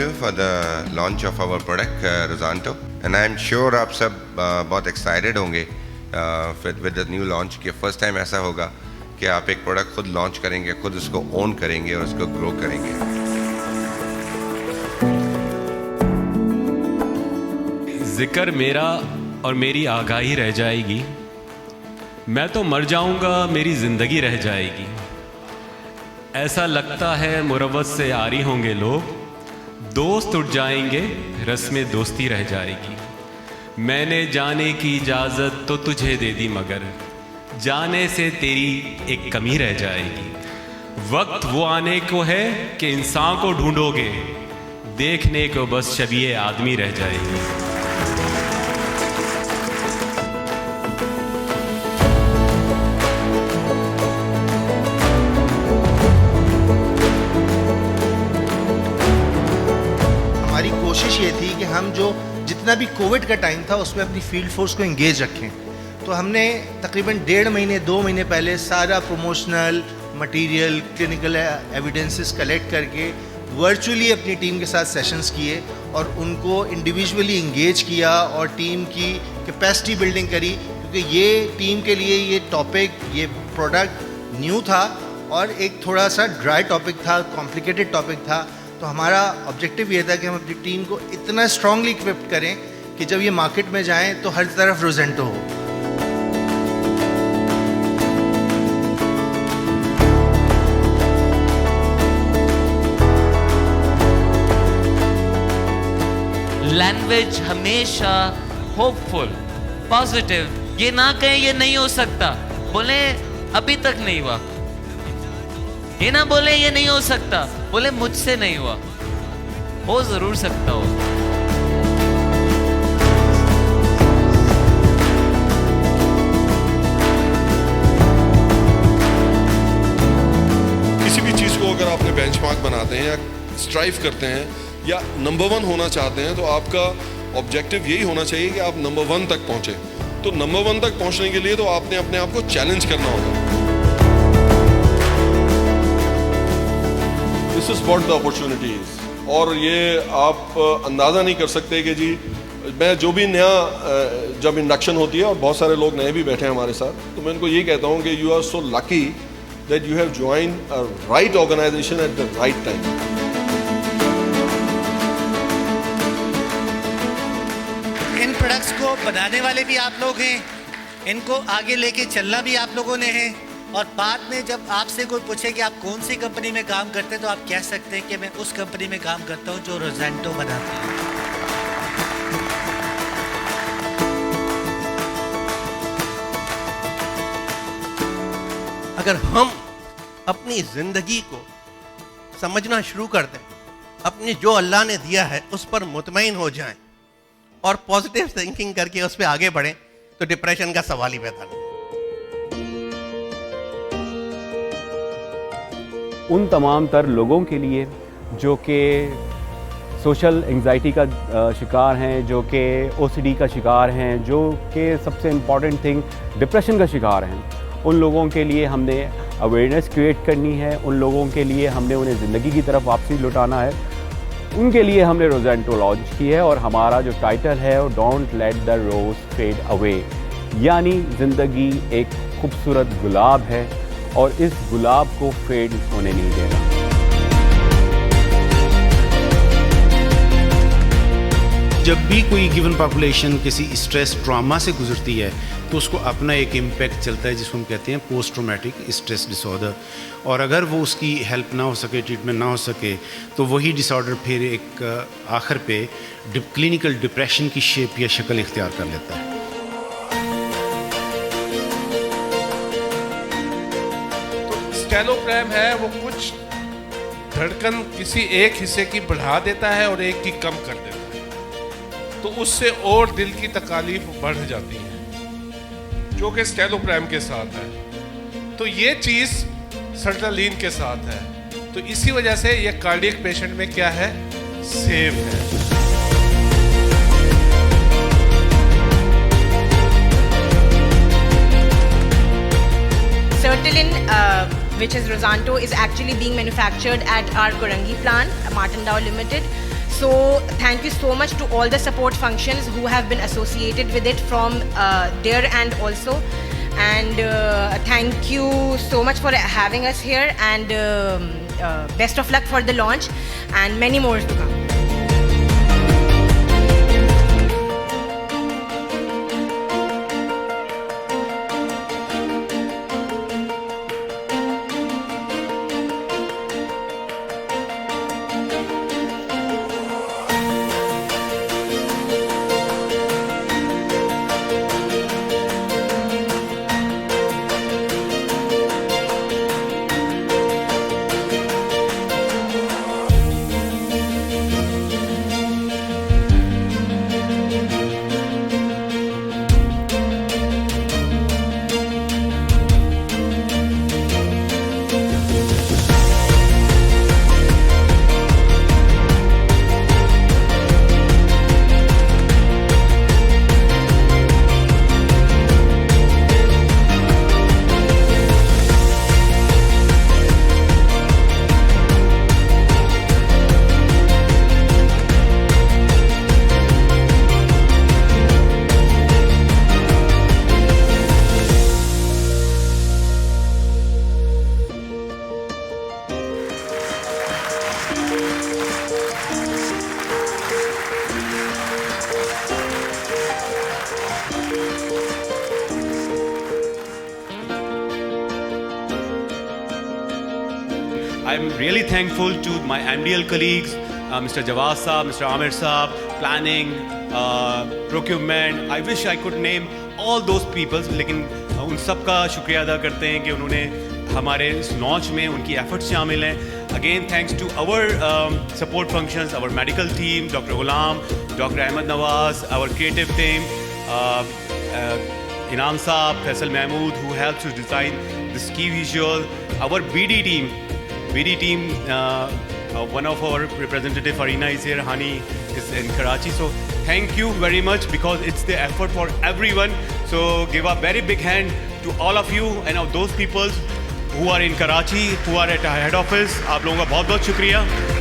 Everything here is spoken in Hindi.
you for the launch of our product Rosanto, and I'm sure आप सब बहुत excited होंगे with the new launch कि first time ऐसा होगा कि आप एक product खुद launch करेंगे, खुद उसको own करेंगे और उसको grow करेंगे। जिक्र मेरा और मेरी आगाही रह जाएगी, मैं तो मर जाऊंगा, मेरी जिंदगी रह जाएगी। ऐसा लगता है मुरव्वत से आरी होंगे लोग, दोस्त उठ जाएंगे, रस्म दोस्ती रह जाएगी। मैंने जाने की इजाज़त तो तुझे दे दी, मगर जाने से तेरी एक कमी रह जाएगी। वक्त वो आने को है कि इंसान को ढूंढोगे, देखने को बस शबीए आदमी रह जाएगी। कोशिश ये थी कि हम जो जितना भी कोविड का टाइम था उसमें अपनी फील्ड फोर्स को एंगेज रखें। तो हमने तकरीबन 1.5 महीने 2 महीने पहले सारा promotional material, clinical evidences collect करके वर्चुअली अपनी टीम के साथ सेशंस किए और उनको इंडिविजुअली एंगेज किया और टीम की कैपेसिटी बिल्डिंग करी, क्योंकि ये टीम के लिए ये टॉपिक, ये प्रोडक्ट न्यू था और एक थोड़ा सा ड्राई टॉपिक था, कॉम्प्लिकेटेड टॉपिक था। तो हमारा ऑब्जेक्टिव ये था कि हम अपनी टीम को इतना स्ट्रांगली इक्विप्ड करें कि जब ये मार्केट में जाएं तो हर तरफ रोजेंटो हो। लैंग्वेज हमेशा होपफुल, पॉजिटिव, ये ना कहें ये नहीं हो सकता, बोले अभी तक नहीं हुआ। ये ना बोले ये नहीं हो सकता, बोले मुझसे नहीं हुआ, हो जरूर सकता हो। किसी भी चीज को अगर आपने बेंचमार्क बनाते हैं या स्ट्राइव करते हैं या नंबर 1 होना चाहते हैं, तो आपका ऑब्जेक्टिव यही होना चाहिए कि आप नंबर 1 तक पहुंचे। तो नंबर 1 तक पहुंचने के लिए तो आपने अपने आप को चैलेंज करना होगा। This is what the opportunity is. और ये आप अंदाज़ा नहीं कर सकते कि जी, मैं जो भी नया जब इंडक्शन होती है और बहुत सारे लोग नए भी बैठे हैं हमारे साथ, तो मैं उनको ये कहता हूँ कि you are so lucky that you have joined a right organization at the right time. इन प्रोडक्ट्स को बनाने वाले भी आप लोग हैं, इनको आगे लेके चलना भी आप लोगों ने है, और बाद में जब आपसे कोई पूछे कि आप कौन सी कंपनी में काम करते हैं तो आप कह सकते हैं कि मैं उस कंपनी में काम करता हूं जो रोजेंटो बनाती है। अगर हम अपनी जिंदगी को समझना शुरू कर दें, अपनी जो अल्लाह ने दिया है उस पर मुतमईन हो जाएं और पॉजिटिव थिंकिंग करके उस पर आगे बढ़ें, तो डिप्रेशन का सवाल ही पैदा नहीं। उन तमाम तर लोगों के लिए जो कि सोशल एंग्जाइटी का शिकार हैं, जो कि ओसीडी का शिकार हैं, जो कि सबसे इम्पॉर्टेंट थिंग डिप्रेशन का शिकार हैं, उन लोगों के लिए हमने अवेयरनेस क्रिएट करनी है। उन लोगों के लिए हमने उन्हें ज़िंदगी की तरफ वापसी लौटाना है। उनके लिए हमने रोजेंटो लॉन्च की है और हमारा जो टाइटल है वो don't let the rose fade away, यानी ज़िंदगी एक खूबसूरत गुलाब है और इस गुलाब को फेड होने नहीं देना। जब भी कोई गिवन पॉपुलेशन किसी स्ट्रेस ट्रॉमा से गुजरती है तो उसको अपना एक इम्पैक्ट चलता है जिसको हम कहते हैं पोस्ट ट्रॉमेटिक स्ट्रेस डिसऑर्डर, और अगर वो उसकी हेल्प ना हो सके, ट्रीटमेंट ना हो सके, तो वही डिसऑर्डर फिर एक आखिर पे क्लिनिकल डिप्रेशन की शेप या शक्ल इख्तियार कर लेता है। स्टेलोप्रैम है वो कुछ धड़कन किसी एक हिस्से की बढ़ा देता है और एक की कम कर देता है, तो उससे और दिल की तकालीफ बढ़ जाती है, जो कि स्टेलोप्रैम के साथ है। तो ये चीज़ सर्टालिन के साथ है, तो इसी वजह से ये कार्डियक पेशेंट में क्या है, सेफ है। Sertraline, which is Rosanto, is actually being manufactured at our Korangi plant, Martin Dow Limited. So thank you so much to all the support functions who have been associated with it from their end also. And thank you so much for having us here, and best of luck for the launch and many more to come. I'm really thankful to my MDL colleagues, Mr. Jawad Saab, Mr. Amir Saab, planning, procurement. I wish I could name all those people, लेकिन उन सब का शुक्रिया अदा करते हैं कि उन्होंने हमारे इस लॉन्च में उनकी एफर्ट्स शामिल हैं. Again, thanks to our support functions, our medical team, Dr. Ghulam, Dr. Ahmed Nawaz, our creative team, Inam Saab, Faisal Mahmood, who helped to design this key visual, our BD team, one of our representative Farina is here, Hani is in Karachi. So thank you very much, because it's the effort for everyone. So give a very big hand to all of you and those people who are in Karachi, who are at our head office. आप लोगों का बहुत बहुत शुक्रिया.